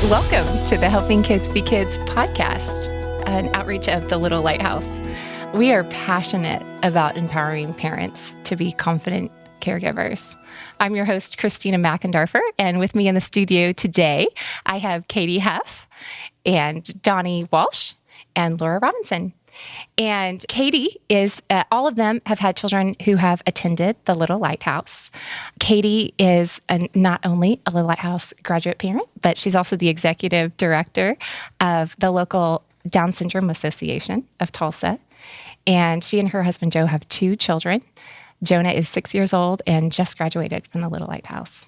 Welcome to the Helping Kids Be Kids podcast, an outreach of the Little Lighthouse. We are passionate about empowering parents to be confident caregivers. I'm your host, Christina McIndarfer, and with me in the studio today, I have Katie Hough and Donny Walsh and Laura Robinson. And Katie is, all of them have had children who have attended the Little Lighthouse. Katie is not only a Little Lighthouse graduate parent, but she's also the executive director of the local Down Syndrome Association of Tulsa. And she and her husband, Joe, have 2 children. Jonah is 6 years old and just graduated from the Little Lighthouse.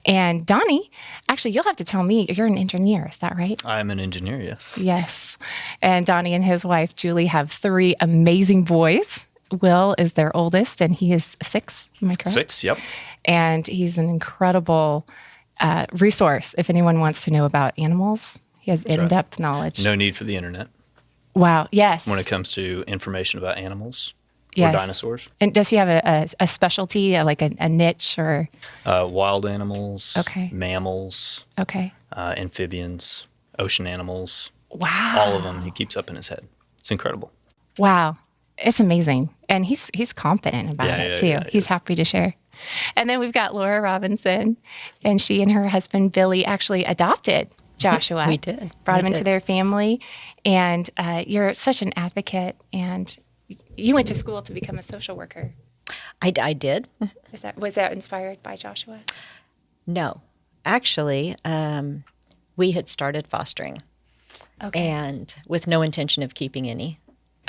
And Donny, actually, you'll have to tell me, you're an engineer, is that right? I'm an engineer, yes. Yes. And Donny and his wife, Julie, have 3 amazing boys. Will is their oldest, and he is 6, am I correct? 6, yep. And he's an incredible resource if anyone wants to know about animals. He has in-depth knowledge. No need for the internet. Wow, yes. When it comes to information about animals. Yes. Or dinosaurs. And does he have a specialty, like a niche or? Wild animals, okay. Mammals, okay. Amphibians, ocean animals. Wow. All of them he keeps up in his head. It's incredible. Wow. It's amazing. And he's confident about it too. He's happy to share. And then we've got Laura Robinson, and she and her husband, Billy, actually adopted Joshua. We did. Brought him into their family. And you're such an advocate, and you went to school to become a social worker. I did. Was that inspired by Joshua? No. Actually, we had started fostering. Okay. And with no intention of keeping any.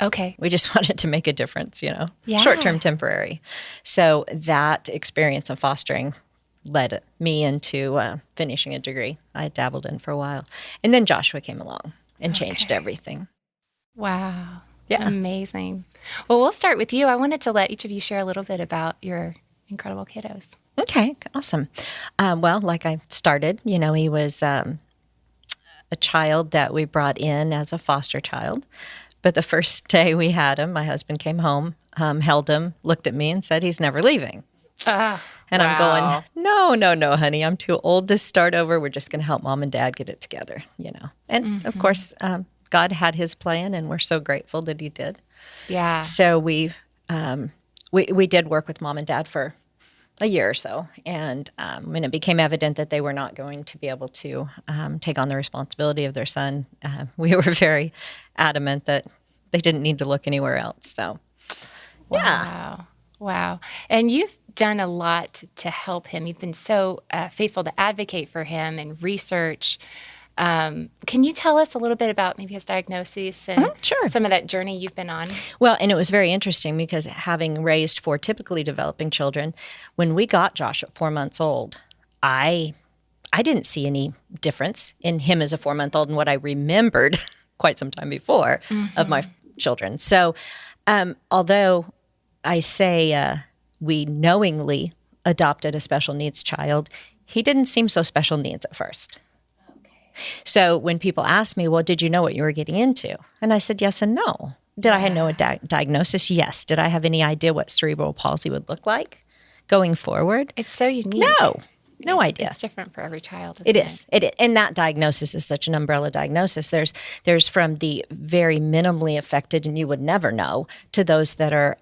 Okay. We just wanted to make a difference, Yeah. Short-term, temporary. So that experience of fostering led me into finishing a degree I dabbled in for a while. And then Joshua came along and changed everything. Wow. Yeah. Amazing. Well, we'll start with you. I wanted to let each of you share a little bit about your incredible kiddos. Okay, awesome. Well, like I started, he was a child that we brought in as a foster child. But the first day we had him, my husband came home, held him, looked at me and said, "He's never leaving." And I'm going, no, honey, I'm too old to start over. We're just going to help mom and dad get it together, And of course, God had his plan, and we're so grateful that he did. Yeah. So we did work with mom and dad for a year or so. And when it became evident that they were not going to be able to take on the responsibility of their son, we were very adamant that they didn't need to look anywhere else. So, yeah. Wow. And you've done a lot to help him. You've been so faithful to advocate for him and research. Can you tell us a little bit about maybe his diagnosis and some of that journey you've been on? Well, and it was very interesting because having raised 4 typically developing children, when we got Josh at 4 months old, I didn't see any difference in him as a 4-month-old and what I remembered quite some time before of my children. So although I say we knowingly adopted a special needs child, he didn't seem so special needs at first. So when people ask me, well, did you know what you were getting into? And I said, yes and no. Did I have no diagnosis? Yes. Did I have any idea what cerebral palsy would look like going forward? It's so unique. No idea. It's different for every child, It is. And that diagnosis is such an umbrella diagnosis. There's from the very minimally affected, and you would never know, to those that are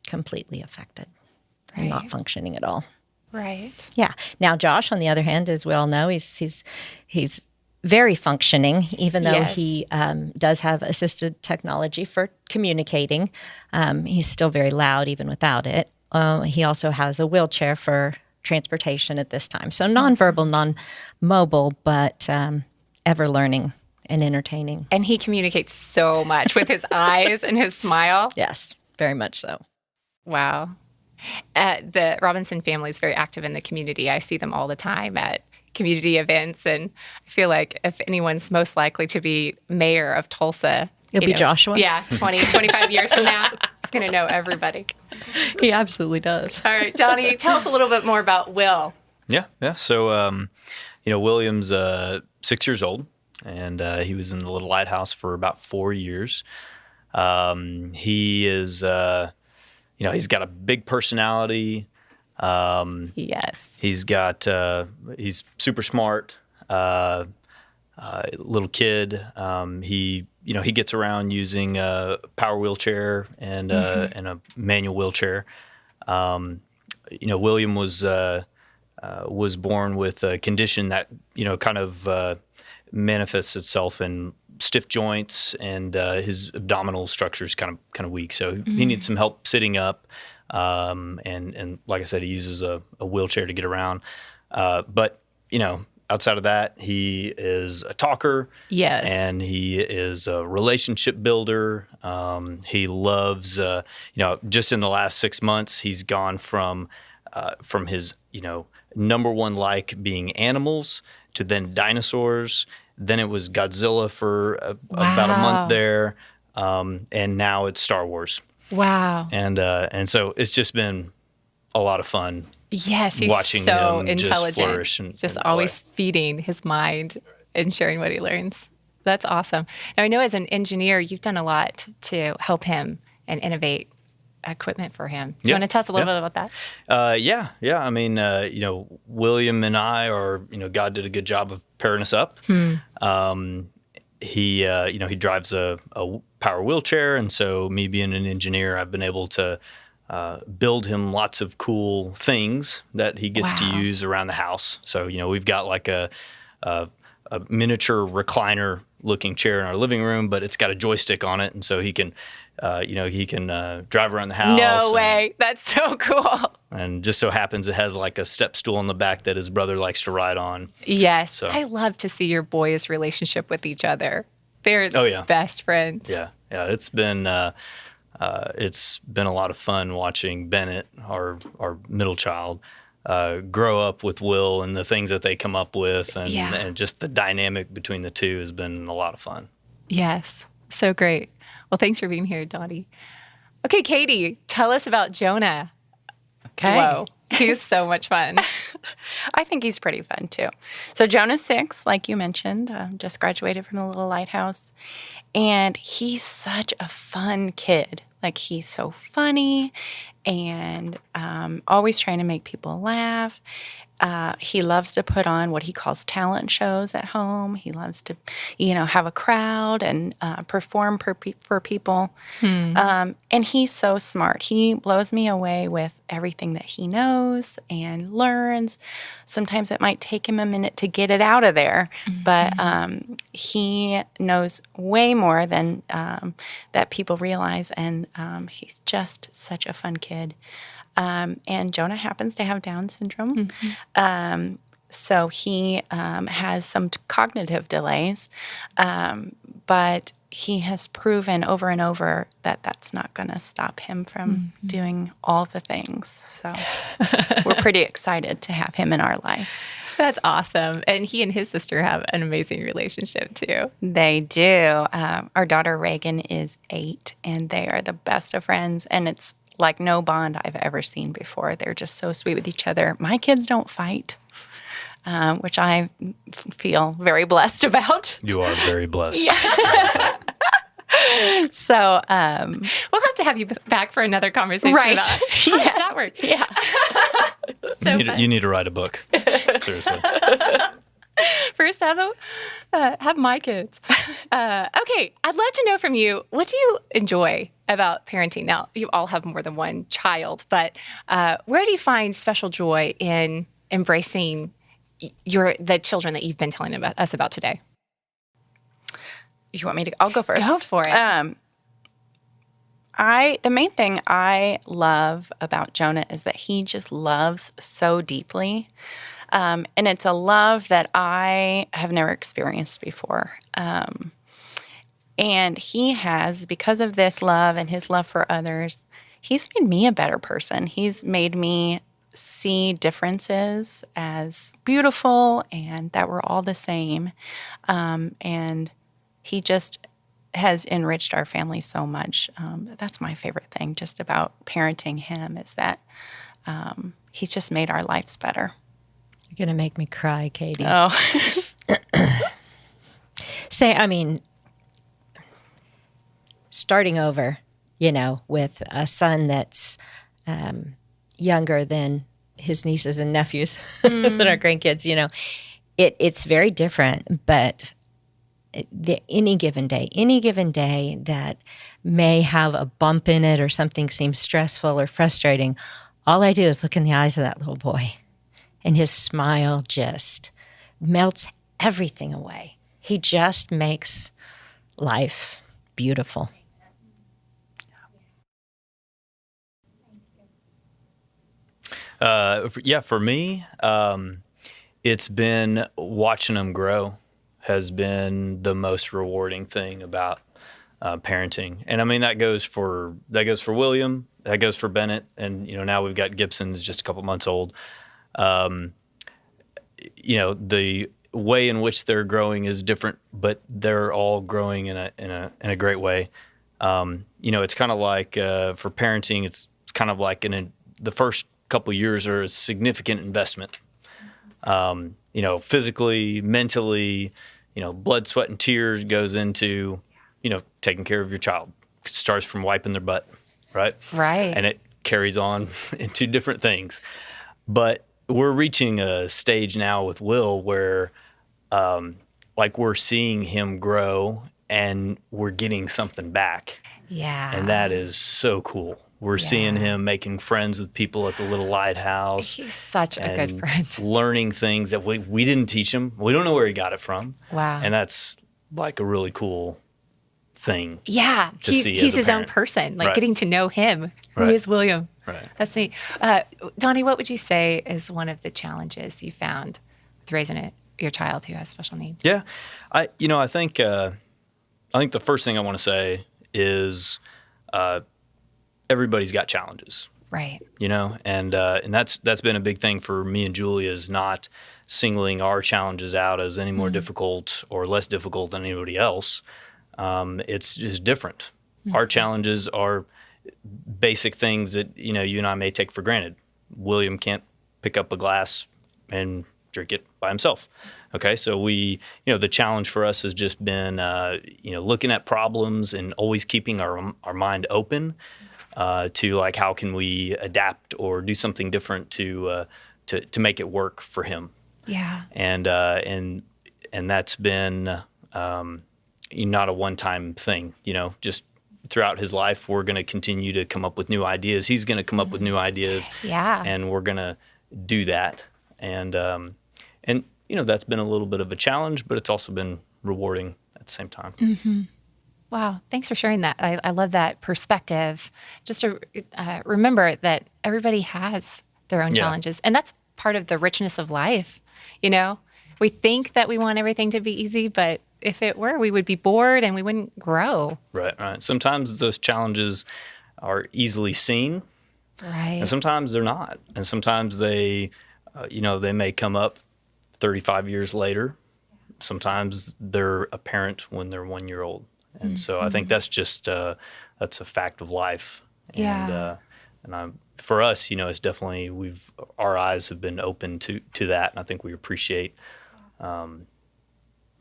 completely affected and not functioning at all. Right. Yeah. Now, Josh, on the other hand, as we all know, he's very functioning, even though he does have assisted technology for communicating. He's still very loud, even without it. He also has a wheelchair for transportation at this time. So nonverbal, non-mobile, but ever learning and entertaining. And he communicates so much with his eyes and his smile. Yes, very much so. Wow. The Robinson family is very active in the community. I see them all the time at community events, and I feel like if anyone's most likely to be mayor of Tulsa, It'll be Joshua? Yeah, 25 years from now, he's going to know everybody. He absolutely does. All right, Donny, tell us a little bit more about Will. Yeah. So, William's 6 years old, and he was in the Little Lighthouse for about 4 years. He is... he's got a big personality. Yes. He's super smart. little kid. He gets around using a power wheelchair and a manual wheelchair. William was born with a condition that kind of manifests itself in stiff joints, and his abdominal structure is kind of weak. So he needs some help sitting up. And like I said, he uses a wheelchair to get around. But outside of that, he is a talker. Yes. And he is a relationship builder. He loves, just in the last 6 months, he's gone from his, number one like being animals to then dinosaurs. Then it was Godzilla for about a month there. And now it's Star Wars. Wow. And so it's just been a lot of fun. Yes, he's watching so him intelligent. Just flourish just always feeding his mind and sharing what he learns. That's awesome. Now, I know as an engineer, you've done a lot to help him and innovate equipment for him. Do you want to tell us a little bit about that? Yeah. I mean, William and I are, God did a good job of pairing us up. He drives a power wheelchair, and so me being an engineer, I've been able to build him lots of cool things that he gets to use around the house. So, we've got like a miniature recliner looking chair in our living room, but it's got a joystick on it. And so he can, drive around the house. No way. That's so cool. And just so happens it has like a step stool in the back that his brother likes to ride on. Yes. So. I love to see your boys' relationship with each other. They're best friends. Yeah. It's been a lot of fun watching Bennett, our middle child, grow up with Will and the things that they come up with, and just the dynamic between the two has been a lot of fun. Yes. So great. Well, thanks for being here, Donny. Okay, Katie, tell us about Jonah. Okay. Whoa. He's so much fun. I think he's pretty fun, too. So Jonah's 6, like you mentioned, just graduated from the Little Lighthouse. And he's such a fun kid. Like, he's so funny and always trying to make people laugh. He loves to put on what he calls talent shows at home. He loves to, have a crowd and perform for people. And he's so smart. He blows me away with everything that he knows and learns. Sometimes it might take him a minute to get it out of there, but he knows way more than that people realize. And he's just such a fun kid. And Jonah happens to have Down syndrome. So he has some cognitive delays, but he has proven over and over that that's not going to stop him from doing all the things. So we're pretty excited to have him in our lives. That's awesome. And he and his sister have an amazing relationship, too. They do. Our daughter Reagan is 8, and they are the best of friends, and it's like no bond I've ever seen before. They're just so sweet with each other. My kids don't fight, which I feel very blessed about. You are very blessed. Yeah. So we'll have to have you back for another conversation. Right. How does that work? Yeah. You need to write a book. Seriously. First, have my kids. Okay, I'd love to know from you, what do you enjoy about parenting? Now, you all have more than one child, but where do you find special joy in embracing the children that you've been telling us about today? You want me to? I'll go first. Go for it. The main thing I love about Jonah is that he just loves so deeply. And it's a love that I have never experienced before. And he has, because of this love and his love for others, he's made me a better person. He's made me see differences as beautiful and that we're all the same. And he just has enriched our family so much. That's my favorite thing just about parenting him, is that he's just made our lives better. You're going to make me cry, Katie. Oh. Starting over, with a son that's younger than his nieces and nephews, than our grandkids, it's very different, but any given day that may have a bump in it or something seems stressful or frustrating, all I do is look in the eyes of that little boy, and his smile just melts everything away. He just makes life beautiful. For me, it's been watching them grow has been the most rewarding thing about parenting. And I mean, that goes for William, that goes for Bennett, and now we've got Gibson, who's just a couple months old. The way in which they're growing is different, but they're all growing in a great way. It's kind of like for parenting, it's kind of like the first couple years are a significant investment. Physically, mentally, blood, sweat, and tears goes into, taking care of your child. It starts from wiping their butt, right? Right. And it carries on into different things. But we're reaching a stage now with Will where, we're seeing him grow and we're getting something back. Yeah. And that is so cool. We're seeing him making friends with people at the little lighthouse. He's such a good friend. Learning things that we didn't teach him. We don't know where he got it from. Wow. And that's like a really cool thing. Yeah. He's his own person, getting to know him. Who is William? Right. That's neat. Donny, what would you say is one of the challenges you found with raising your child who has special needs? Yeah. I think the first thing I want to say is everybody's got challenges. Right. And that's been a big thing for me and Julia, is not singling our challenges out as any more difficult or less difficult than anybody else. It's just different. Our challenges are basic things that, you and I may take for granted. William can't pick up a glass and drink it by himself. Okay. So the challenge for us has just been, looking at problems and always keeping our mind open, to how can we adapt or do something different to make it work for him. Yeah. And that's been not a one-time thing. Just throughout his life, we're going to continue to come up with new ideas. He's going to come up with new ideas. Yeah. And we're going to do that. And that's been a little bit of a challenge, but it's also been rewarding at the same time. Mm-hmm. Wow. Thanks for sharing that. I love that perspective. Just to remember that everybody has their own challenges. And that's part of the richness of life. We think that we want everything to be easy, but if it were, we would be bored and we wouldn't grow. Right. Sometimes those challenges are easily seen. Right. And sometimes they're not. And sometimes they may come up 35 years later. Sometimes they're apparent when they're 1 year old. And so I think that's just that's a fact of life. Yeah. And for us, it's definitely our eyes have been open to that, and I think we appreciate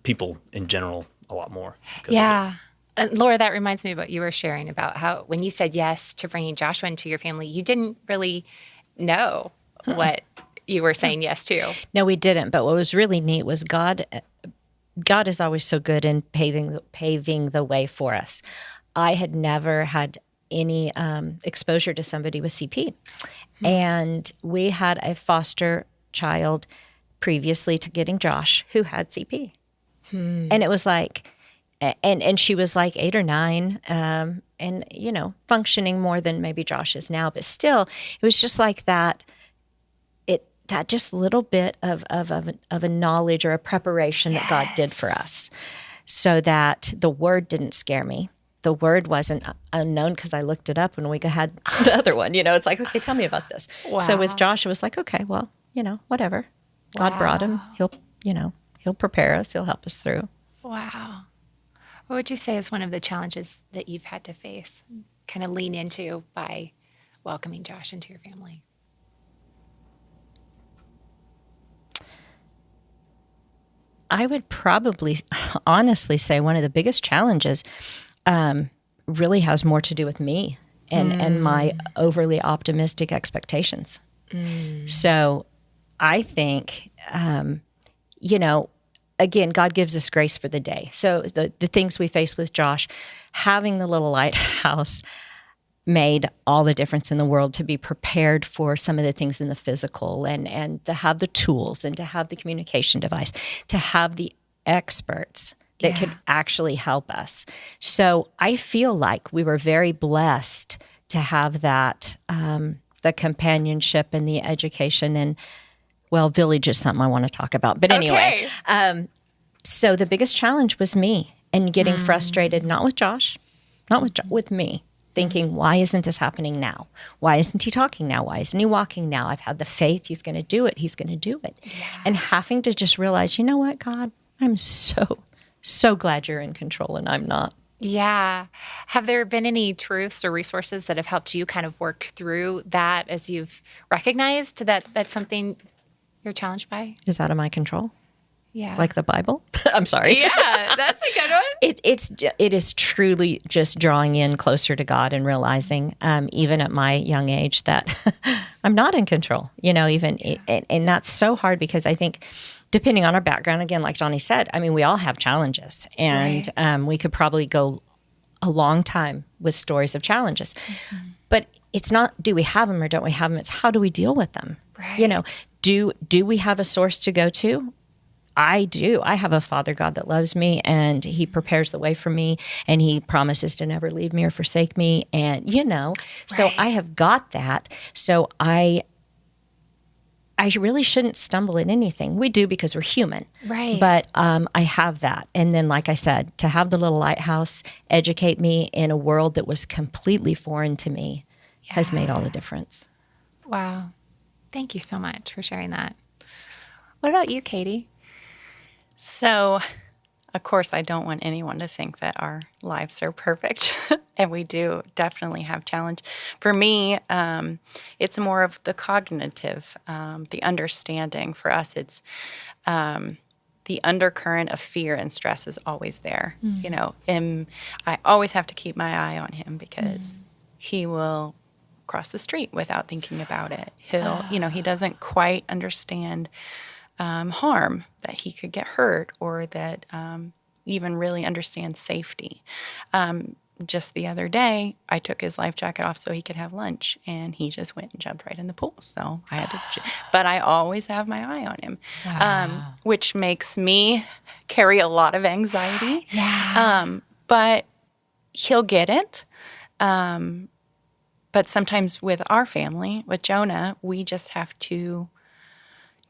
people in general a lot more. Yeah. And Laura, that reminds me of what you were sharing about how when you said yes to bringing Joshua into your family, you didn't really know what you were saying yes to. No, we didn't. But what was really neat was God is always so good in paving the way for us. I had never had any exposure to somebody with CP. And we had a foster child previously to getting Josh who had CP. And it was and she was 8 or 9, and, functioning more than maybe Josh is now. But still, it was just like that. That just little bit of a knowledge or a preparation that God did for us, so that the word didn't scare me. The word wasn't unknown because I looked it up when we had the other one. It's okay, tell me about this. Wow. So with Josh, it was okay, well, whatever. God brought him. He'll prepare us. He'll help us through. Wow. What would you say is one of the challenges that you've had to face, kind of lean into by welcoming Josh into your family? I would probably honestly say one of the biggest challenges really has more to do with me and my overly optimistic expectations. So I think again, God gives us grace for the day. So the things we face with Josh, having the little lighthouse made all the difference in the world to be prepared for some of the things in the physical and to have the tools and to have the communication device, to have the experts that could actually help us. So I feel like we were very blessed to have that, the companionship and the education and, well, village is something I want to talk about. But anyway, so the biggest challenge was me and getting frustrated, not with Josh, with me. Thinking, why isn't this happening now? Why isn't he talking now? Why isn't he walking now? I've had the faith. He's going to do it. He's going to do it. Yeah. And having to just realize, you know what, God, I'm so glad you're in control and I'm not. Yeah. Have there been any truths or resources that have helped you kind of work through that as you've recognized that that's something you're challenged by? Is out of my control? Yeah. Like the Bible? I'm sorry. Yeah, that's a good one. It is truly just drawing in closer to God and realizing, even at my young age, that I'm not in control, and that's so hard because I think depending on our background, again, like Donny said, I mean, we all have challenges and we could probably go a long time with stories of challenges, but it's not, do we have them or don't we have them? It's how do we deal with them? Right. Do we have a source to go to? I do. I have a Father God that loves me and he prepares the way for me and he promises to never leave me or forsake me. And, so I have got that. So I really shouldn't stumble in anything. We do because we're human. Right. But I have that. And then, like I said, to have the little lighthouse educate me in a world that was completely foreign to me has made all the difference. Wow. Thank you so much for sharing that. What about you, Katie? So, of course, I don't want anyone to think that our lives are perfect, and we do definitely have challenge. For me, it's more of the cognitive, the understanding. For us, it's the undercurrent of fear and stress is always there. I always have to keep my eye on him because he will cross the street without thinking about it. He doesn't quite understand harm, that he could get hurt or that even really understand safety. Just the other day, I took his life jacket off so he could have lunch, and he just went and jumped right in the pool. So I had to, but I always have my eye on him, which makes me carry a lot of anxiety. Yeah. But he'll get it. But sometimes with our family, with Jonah, we just have to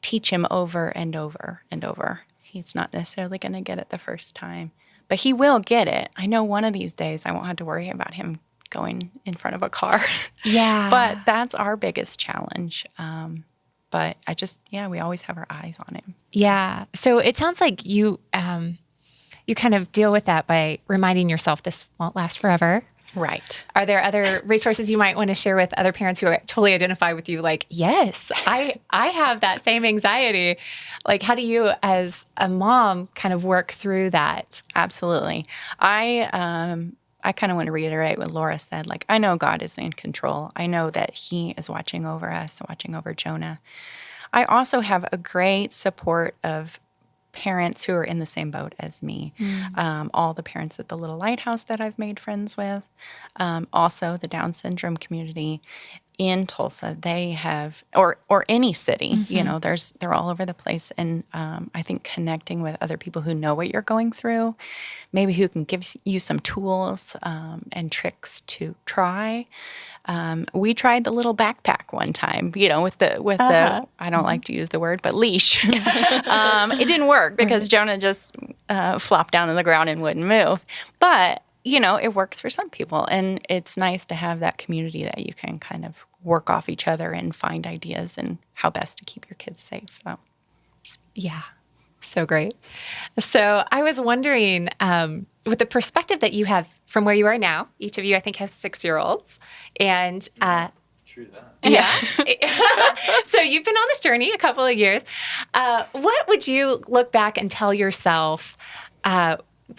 teach him over and over and over. He's not necessarily going to get it the first time, but he will get it. I know one of these days I won't have to worry about him going in front of a car. Yeah. But that's our biggest challenge. But we always have our eyes on him. Yeah. So it sounds like you kind of deal with that by reminding yourself this won't last forever. Right. Are there other resources you might want to share with other parents who totally identify with you? Like, yes, I have that same anxiety. Like, how do you, as a mom, kind of work through that? Absolutely. I kind of want to reiterate what Laura said. Like, I know God is in control. I know that he is watching over us, watching over Jonah. I also have a great support of parents who are in the same boat as me. All the parents at the Little Lighthouse that I've made friends with. Also the Down syndrome community in Tulsa. They have, or any city, they're all over the place. And I think connecting with other people who know what you're going through, maybe who can give you some tools and tricks to try. We tried the little backpack one time, with the I don't like to use the word, but leash. It didn't work because Jonah just flopped down on the ground and wouldn't move. But, it works for some people. And it's nice to have that community that you can kind of work off each other and find ideas and how best to keep your kids safe. So. Yeah. So great. So I was wondering, with the perspective that you have from where you are now, each of you, I think, has 6-year-olds. And true that. Yeah. So you've been on this journey a couple of years. What would you look back and tell yourself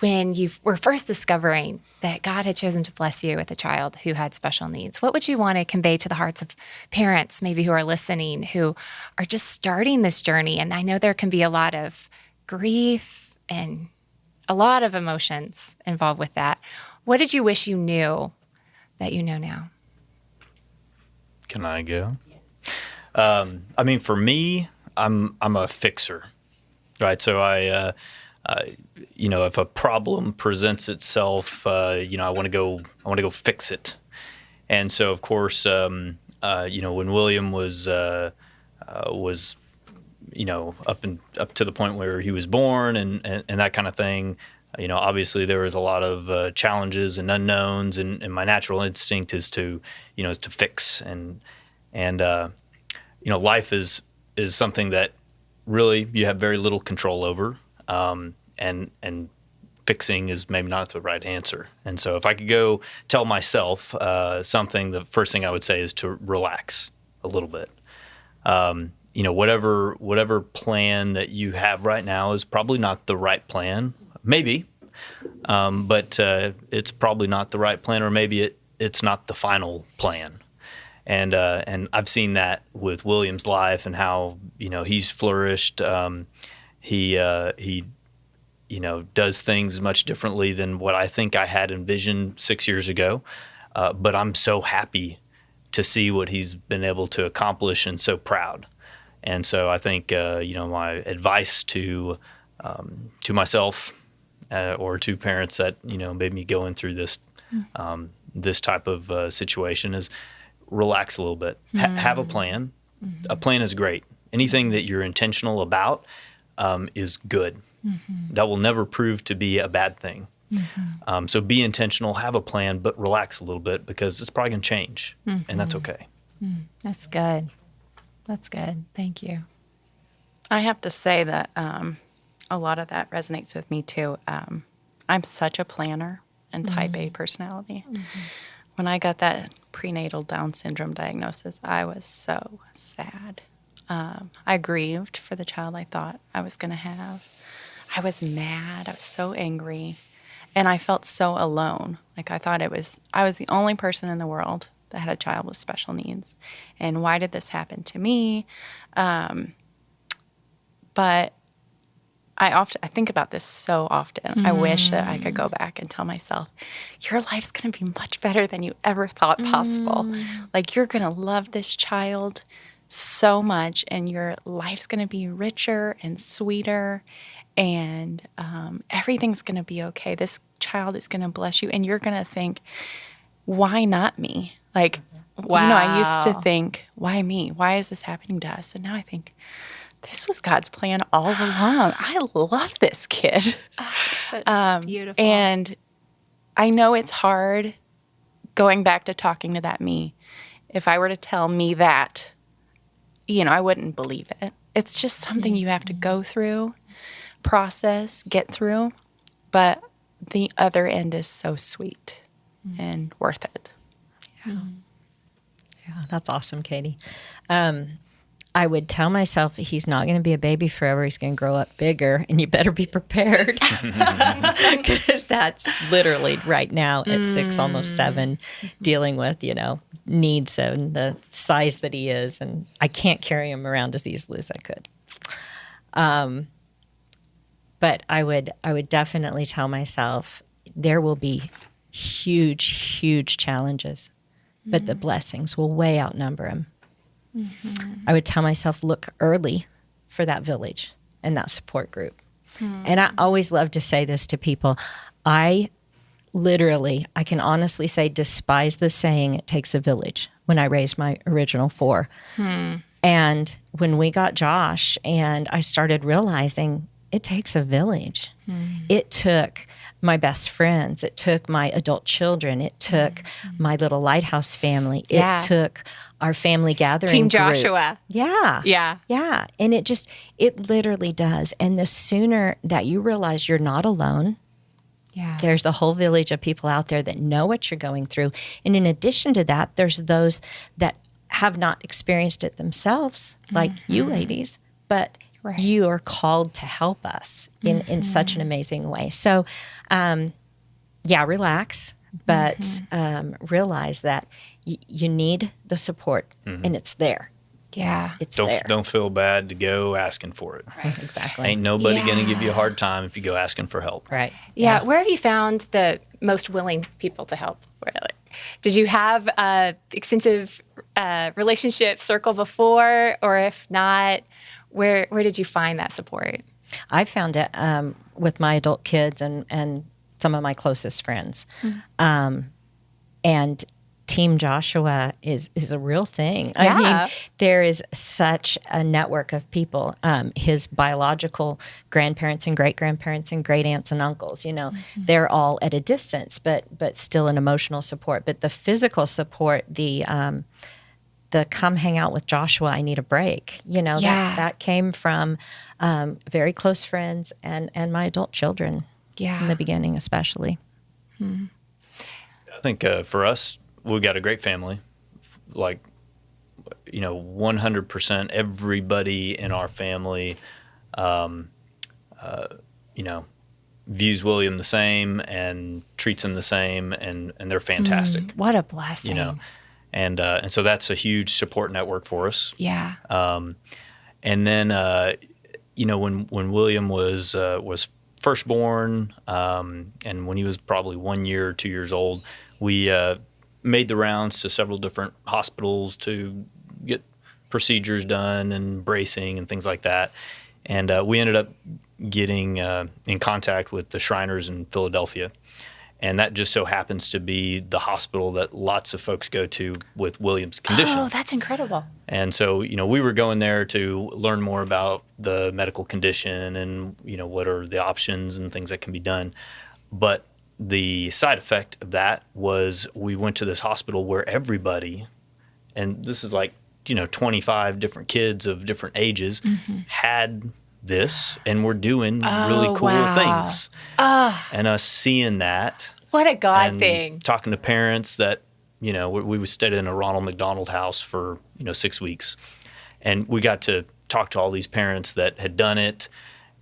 when you were first discovering that God had chosen to bless you with a child who had special needs, what would you want to convey to the hearts of parents maybe who are listening, who are just starting this journey? And I know there can be a lot of grief and a lot of emotions involved with that. What did you wish you knew that you know now? Can I go? I mean, for me, I'm a fixer, right? So if a problem presents itself, I want to go fix it. And so, of course, when William was up to the point where he was born and that kind of thing, obviously there was a lot of challenges and unknowns, and my natural instinct is to fix and life is something that really you have very little control over, and fixing is maybe not the right answer. And so if I could go tell myself something, the first thing I would say is to relax a little bit. Whatever plan that you have right now is probably not the right plan. Maybe, but it's probably not the right plan, or maybe it's not the final plan. And I've seen that with William's life and how he's flourished. He does things much differently than what I think I had envisioned 6 years ago. But I'm so happy to see what he's been able to accomplish, and so proud. And so I think my advice to myself or to parents that may be going through this this type of situation is relax a little bit. Have a plan. Mm-hmm. A plan is great. Anything that you're intentional about is good. Mm-hmm. That will never prove to be a bad thing. Mm-hmm. So be intentional, have a plan, but relax a little bit, because it's probably going to change, and that's okay. That's good. That's good. Thank you. I have to say that a lot of that resonates with me too. I'm such a planner and type A personality. Mm-hmm. When I got that prenatal Down syndrome diagnosis, I was so sad. I grieved for the child I thought I was going to have. I was mad. I was so angry. And I felt so alone. Like I thought I was the only person in the world that had a child with special needs. And why did this happen to me? But I think about this so often. I wish that I could go back and tell myself, your life's going to be much better than you ever thought possible. Like, you're going to love this child so much, and your life's going to be richer and sweeter, and everything's going to be okay. This child is going to bless you, and you're going to think, why not me? Like, wow. I used to think, why me? Why is this happening to us? And now I think, this was God's plan all along. I love this kid. That's beautiful. And I know it's hard going back to talking to that me. If I were to tell me that, I wouldn't believe it. It's just something you have to go through, process, get through. But the other end is so sweet and worth it. Yeah, that's awesome, Katie. I would tell myself he's not going to be a baby forever. He's going to grow up bigger, and you better be prepared, because that's literally right now at 6, almost 7, dealing with, needs and the size that he is. And I can't carry him around as easily as I could. But I would definitely tell myself there will be huge, huge challenges, but the blessings will way outnumber them. I would tell myself, look early for that village and that support group. And I always love to say this to people. I can honestly say, despise the saying, it takes a village, when I raised my original 4. And when we got Josh and I started realizing it takes a village. It took my best friends. It took my adult children. It took my little lighthouse family. It took our family gathering Team group. Joshua. Yeah. And it literally does. And the sooner that you realize you're not alone, there's the whole village of people out there that know what you're going through. And in addition to that, there's those that have not experienced it themselves, like you ladies, but Right. you are called to help us in such an amazing way. So, relax, but realize that you need the support, and it's there. Yeah. It's there. Don't feel bad to go asking for it. Right, exactly. Ain't nobody going to give you a hard time if you go asking for help. Right. Yeah. Where have you found the most willing people to help? Did you have a extensive relationship circle before, or if not, where did you find that support? I found it with my adult kids and some of my closest friends. And Team Joshua is a real thing. Yeah. I mean, there is such a network of people. His biological grandparents and great-grandparents and great-aunts and uncles, they're all at a distance, but still an emotional support. But the physical support, the come hang out with Joshua, I need a break, that came from very close friends and my adult children in the beginning especially. I think for us, we got a great family. 100% everybody in our family, views William the same and treats him the same, and they're fantastic. What a blessing. And so that's a huge support network for us. Yeah. And then, when William was first born, and when he was probably 1 year or 2 years old, we made the rounds to several different hospitals to get procedures done and bracing and things like that. And we ended up getting in contact with the Shriners in Philadelphia. And that just so happens to be the hospital that lots of folks go to with William's condition. Oh, that's incredible. And so, we were going there to learn more about the medical condition and, what are the options and things that can be done. But the side effect of that was we went to this hospital where everybody, and this is 25 different kids of different ages, had this and were doing really cool things. And us seeing that. What a God and thing. Talking to parents that, we stayed in a Ronald McDonald house for, 6 weeks. And we got to talk to all these parents that had done it,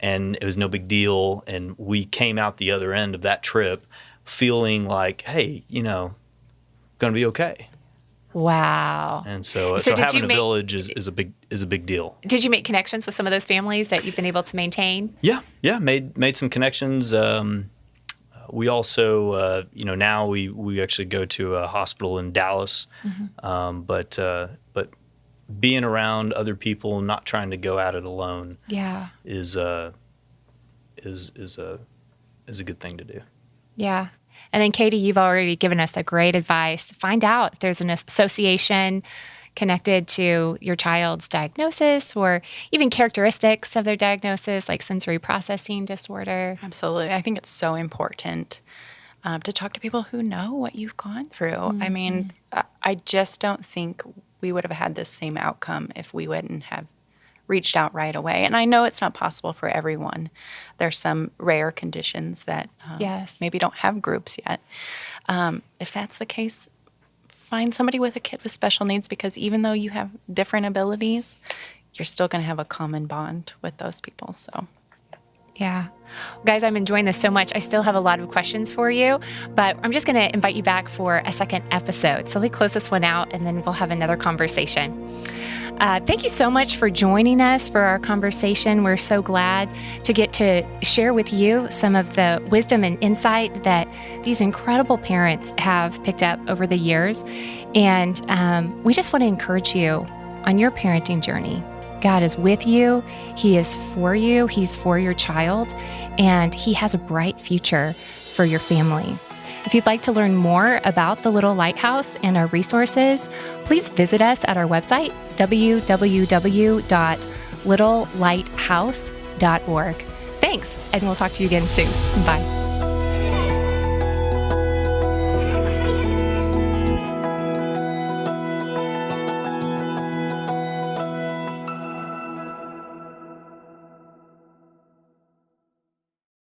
and it was no big deal. And we came out the other end of that trip feeling like, hey, going to be okay. Wow. And so did having you a village is a big deal. Did you make connections with some of those families that you've been able to maintain? Yeah, made some connections. We also, now we actually go to a hospital in Dallas, but being around other people, not trying to go at it alone, is a good thing to do. Yeah. And then, Katie, you've already given us a great advice. Find out if there's an association connected to your child's diagnosis or even characteristics of their diagnosis, like sensory processing disorder. Absolutely. I think it's so important to talk to people who know what you've gone through. I mean, I just don't think we would have had this same outcome if we wouldn't have reached out right away. And I know it's not possible for everyone. There's some rare conditions that maybe don't have groups yet. If that's the case, find somebody with a kid with special needs, because even though you have different abilities, you're still going to have a common bond with those people. So. Yeah. Guys, I'm enjoying this so much. I still have a lot of questions for you, but I'm just going to invite you back for a second episode. So let me close this one out, and then we'll have another conversation. Thank you so much for joining us for our conversation. We're so glad to get to share with you some of the wisdom and insight that these incredible parents have picked up over the years. And we just want to encourage you on your parenting journey. God is with you. He is for you. He's for your child, and He has a bright future for your family. If you'd like to learn more about the Little Lighthouse and our resources, please visit us at our website, www.littlelighthouse.org. Thanks, and we'll talk to you again soon. Bye.